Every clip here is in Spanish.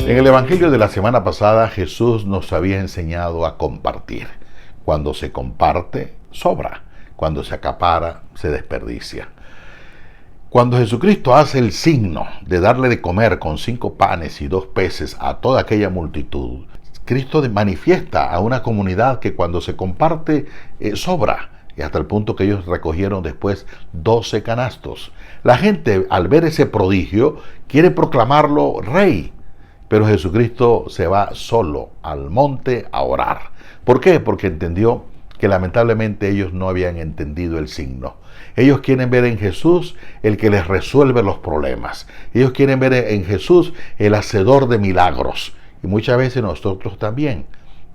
En el Evangelio de la semana pasada, Jesús nos había enseñado a compartir. Cuando se comparte, sobra. Cuando se acapara, se desperdicia. Cuando Jesucristo hace el signo de darle de comer con 5 panes y 2 peces a toda aquella multitud, Cristo manifiesta a una comunidad que cuando se comparte, sobra. Y hasta el punto que ellos recogieron después 12 canastos. La gente, al ver ese prodigio, quiere proclamarlo rey. Pero Jesucristo se va solo al monte a orar. ¿Por qué? Porque entendió que lamentablemente ellos no habían entendido el signo. Ellos quieren ver en Jesús el que les resuelve los problemas. Ellos quieren ver en Jesús el hacedor de milagros. Y muchas veces nosotros también.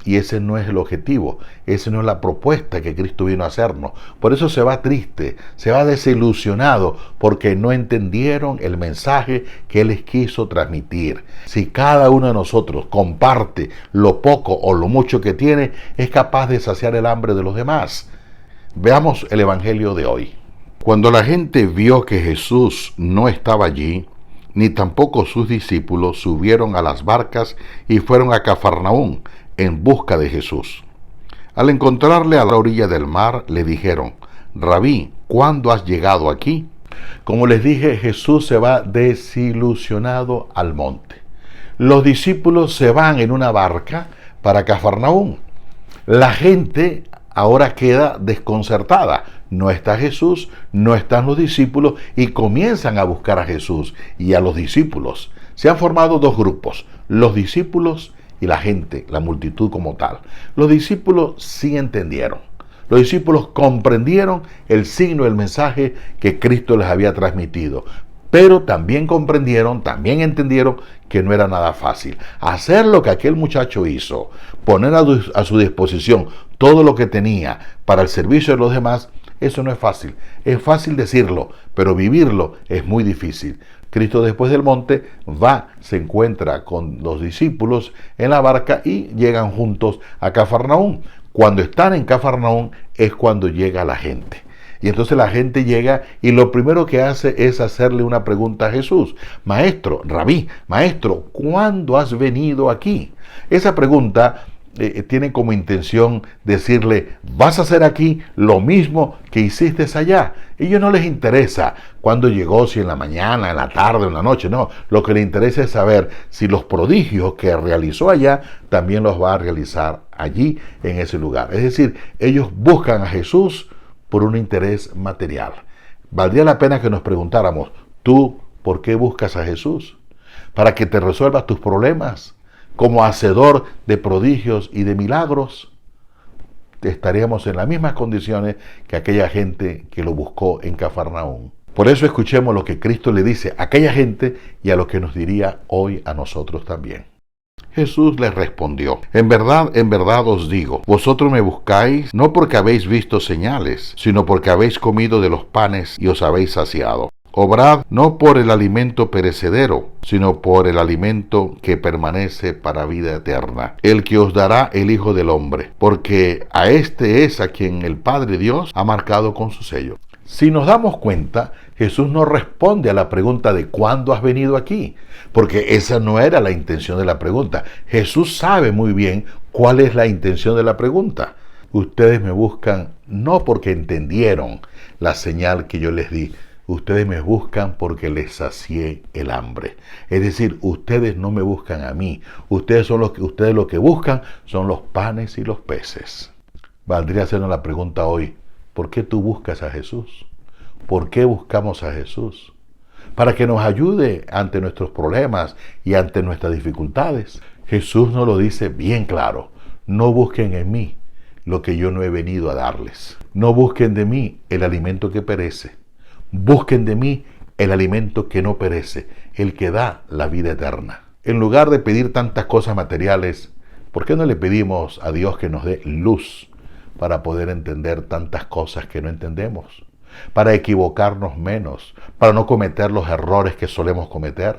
Y ese no es el objetivo, esa no es la propuesta que Cristo vino a hacernos. Por eso se va triste, se va desilusionado, porque no entendieron el mensaje que Él les quiso transmitir. Si cada uno de nosotros comparte lo poco o lo mucho que tiene, es capaz de saciar el hambre de los demás. Veamos el Evangelio de hoy. Cuando la gente vio que Jesús no estaba allí, ni tampoco sus discípulos, subieron a las barcas y fueron a Cafarnaúm en busca de Jesús. Al encontrarle a la orilla del mar, le dijeron: Rabí, ¿cuándo has llegado aquí? Como les dije, Jesús se va desilusionado al monte. Los discípulos se van en una barca para Cafarnaúm. La gente ahora queda desconcertada. No está Jesús, no están los discípulos y comienzan a buscar a Jesús y a los discípulos. Se han formado 2 grupos, los discípulos y la gente, la multitud como tal. Los discípulos sí entendieron. Los discípulos comprendieron el signo, el mensaje que Cristo les había transmitido. Pero también comprendieron, también entendieron que no era nada fácil. Hacer lo que aquel muchacho hizo, poner a su disposición todo lo que tenía para el servicio de los demás, eso no es fácil. Es fácil decirlo, pero vivirlo es muy difícil. Cristo después del monte se encuentra con los discípulos en la barca y llegan juntos a Cafarnaúm. Cuando están en Cafarnaúm es cuando llega la gente. Y entonces la gente llega y lo primero que hace es hacerle una pregunta a Jesús. Maestro, Rabí, maestro, ¿cuándo has venido aquí? Esa pregunta tiene como intención decirle: vas a hacer aquí lo mismo que hiciste allá. A ellos no les interesa cuándo llegó, si en la mañana, en la tarde o en la noche. No, lo que les interesa es saber si los prodigios que realizó allá también los va a realizar allí, en ese lugar. Es decir, ellos buscan a Jesús por un interés material. Valdría la pena que nos preguntáramos: ¿tú por qué buscas a Jesús? ¿Para que te resuelvas tus problemas? Como hacedor de prodigios y de milagros, estaríamos en las mismas condiciones que aquella gente que lo buscó en Cafarnaúm. Por eso escuchemos lo que Cristo le dice a aquella gente y a lo que nos diría hoy a nosotros también. Jesús les respondió: en verdad os digo, vosotros me buscáis no porque habéis visto señales, sino porque habéis comido de los panes y os habéis saciado. Obrad no por el alimento perecedero, sino por el alimento que permanece para vida eterna, el que os dará el Hijo del Hombre, porque a este es a quien el Padre Dios ha marcado con su sello. Si nos damos cuenta, Jesús no responde a la pregunta de ¿cuándo has venido aquí? Porque esa no era la intención de la pregunta. Jesús sabe muy bien cuál es la intención de la pregunta. Ustedes me buscan no porque entendieron la señal que yo les di. Ustedes me buscan porque les sacié el hambre. Es decir, ustedes no me buscan a mí. Ustedes lo que buscan son los panes y los peces. Valdría hacernos la pregunta hoy: ¿por qué tú buscas a Jesús? ¿Por qué buscamos a Jesús? Para que nos ayude ante nuestros problemas y ante nuestras dificultades. Jesús nos lo dice bien claro: no busquen en mí lo que yo no he venido a darles. No busquen de mí el alimento que perece. Busquen de mí el alimento que no perece, el que da la vida eterna. En lugar de pedir tantas cosas materiales, ¿por qué no le pedimos a Dios que nos dé luz para poder entender tantas cosas que no entendemos? Para equivocarnos menos, para no cometer los errores que solemos cometer.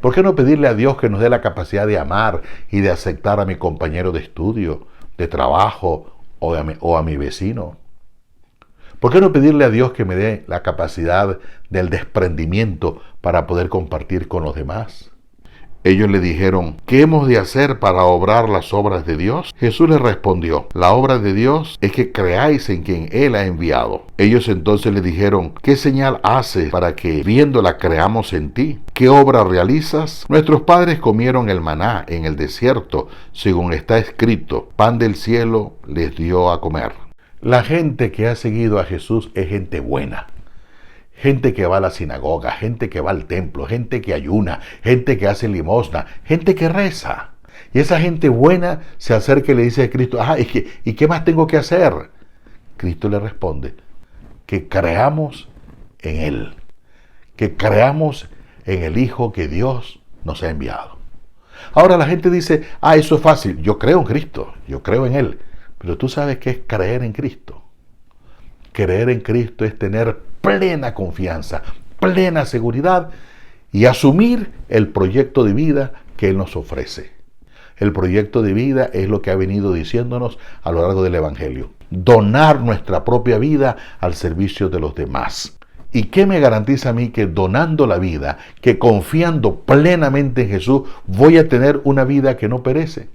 ¿Por qué no pedirle a Dios que nos dé la capacidad de amar y de aceptar a mi compañero de estudio, de trabajo o a mi vecino? ¿Por qué no pedirle a Dios que me dé la capacidad del desprendimiento para poder compartir con los demás? Ellos le dijeron, ¿qué hemos de hacer para obrar las obras de Dios? Jesús les respondió, la obra de Dios es que creáis en quien Él ha enviado. Ellos entonces le dijeron, ¿qué señal haces para que viéndola creamos en ti? ¿Qué obra realizas? Nuestros padres comieron el maná en el desierto, según está escrito, pan del cielo les dio a comer. La gente que ha seguido a Jesús es gente buena. Gente que va a la sinagoga, gente que va al templo, gente que ayuna, gente que hace limosna, gente que reza. Y esa gente buena se acerca y le dice a Cristo, ¿y qué más tengo que hacer? Cristo le responde, que creamos en Él, que creamos en el Hijo que Dios nos ha enviado. Ahora la gente dice, eso es fácil, yo creo en Cristo, yo creo en Él. Pero tú sabes qué es creer en Cristo. Creer en Cristo es tener plena confianza, plena seguridad y asumir el proyecto de vida que Él nos ofrece. El proyecto de vida es lo que ha venido diciéndonos a lo largo del Evangelio. Donar nuestra propia vida al servicio de los demás. ¿Y qué me garantiza a mí que donando la vida, que confiando plenamente en Jesús, voy a tener una vida que no perece?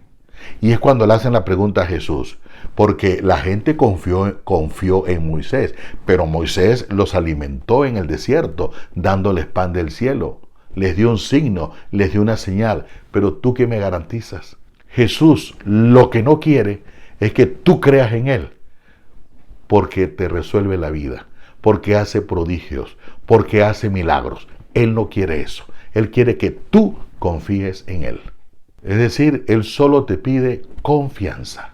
Y es cuando le hacen la pregunta a Jesús, porque la gente confió en Moisés, pero Moisés los alimentó en el desierto, dándoles pan del cielo. Les dio un signo, les dio una señal, pero ¿tú qué me garantizas? Jesús lo que no quiere es que tú creas en Él, porque te resuelve la vida, porque hace prodigios, porque hace milagros. Él no quiere eso, Él quiere que tú confíes en Él. Es decir, Él solo te pide confianza.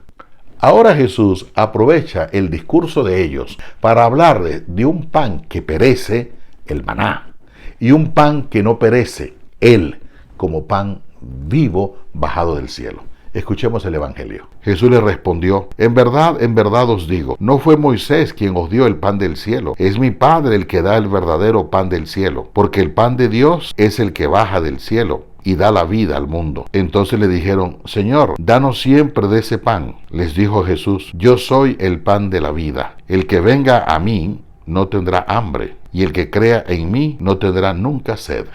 Ahora Jesús aprovecha el discurso de ellos para hablarles de un pan que perece, el maná, y un pan que no perece, Él, como pan vivo bajado del cielo. Escuchemos el Evangelio. Jesús le respondió, en verdad os digo, no fue Moisés quien os dio el pan del cielo, es mi Padre el que da el verdadero pan del cielo, porque el pan de Dios es el que baja del cielo y da la vida al mundo. Entonces le dijeron, Señor, danos siempre de ese pan. Les dijo Jesús, yo soy el pan de la vida. El que venga a mí no tendrá hambre, y el que crea en mí no tendrá nunca sed.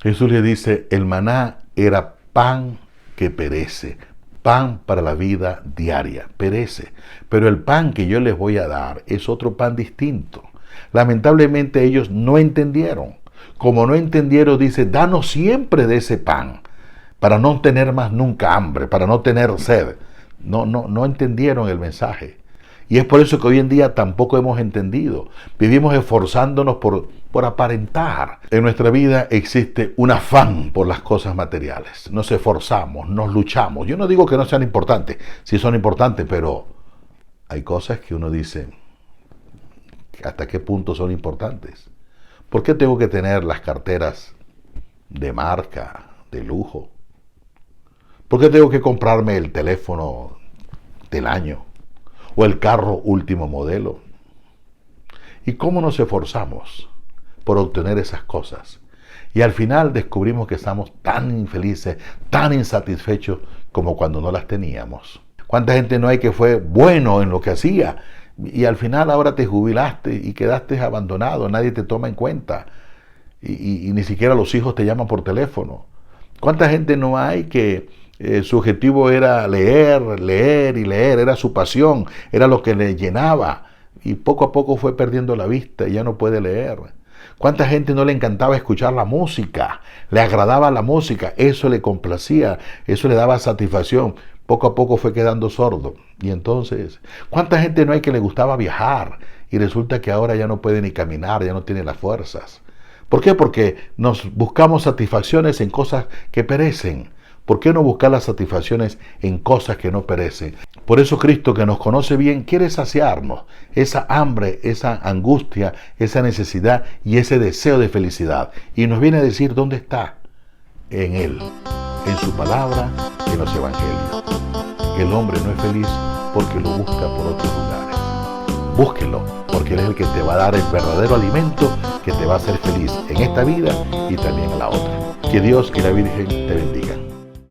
Jesús le dice, el maná era pan que perece, pan para la vida diaria, perece. Pero el pan que yo les voy a dar es otro pan distinto. Lamentablemente ellos no entendieron. Como no entendieron, dice, danos siempre de ese pan, para no tener más nunca hambre, para no tener sed. No entendieron el mensaje. Y es por eso que hoy en día tampoco hemos entendido. Vivimos esforzándonos por aparentar. En nuestra vida existe un afán por las cosas materiales. Nos esforzamos, nos luchamos. Yo no digo que no sean importantes, sí son importantes, pero hay cosas que uno dice, ¿hasta qué punto son importantes? ¿Por qué tengo que tener las carteras de marca, de lujo? ¿Por qué tengo que comprarme el teléfono del año o el carro último modelo? ¿Y cómo nos esforzamos por obtener esas cosas? Y al final descubrimos que estamos tan infelices, tan insatisfechos como cuando no las teníamos. ¿Cuánta gente no hay que fue bueno en lo que hacía? Y al final ahora te jubilaste y quedaste abandonado, nadie te toma en cuenta y ni siquiera los hijos te llaman por teléfono. ¿Cuánta gente no hay que su objetivo era leer, leer y leer, era su pasión, era lo que le llenaba y poco a poco fue perdiendo la vista y ya no puede leer? ¿Cuánta gente no le encantaba escuchar la música? Le agradaba la música, eso le complacía, eso le daba satisfacción. Poco a poco fue quedando sordo. Y entonces, ¿cuánta gente no hay que le gustaba viajar? Y resulta que ahora ya no puede ni caminar, ya no tiene las fuerzas. ¿Por qué? Porque nos buscamos satisfacciones en cosas que perecen. ¿Por qué no buscar las satisfacciones en cosas que no perecen? Por eso Cristo, que nos conoce bien, quiere saciarnos esa hambre, esa angustia, esa necesidad y ese deseo de felicidad. Y nos viene a decir dónde está. En Él, en su palabra, en los evangelios. El hombre no es feliz porque lo busca por otros lugares. Búsquelo, porque Él es el que te va a dar el verdadero alimento que te va a hacer feliz en esta vida y también en la otra. Que Dios y la Virgen te bendigan.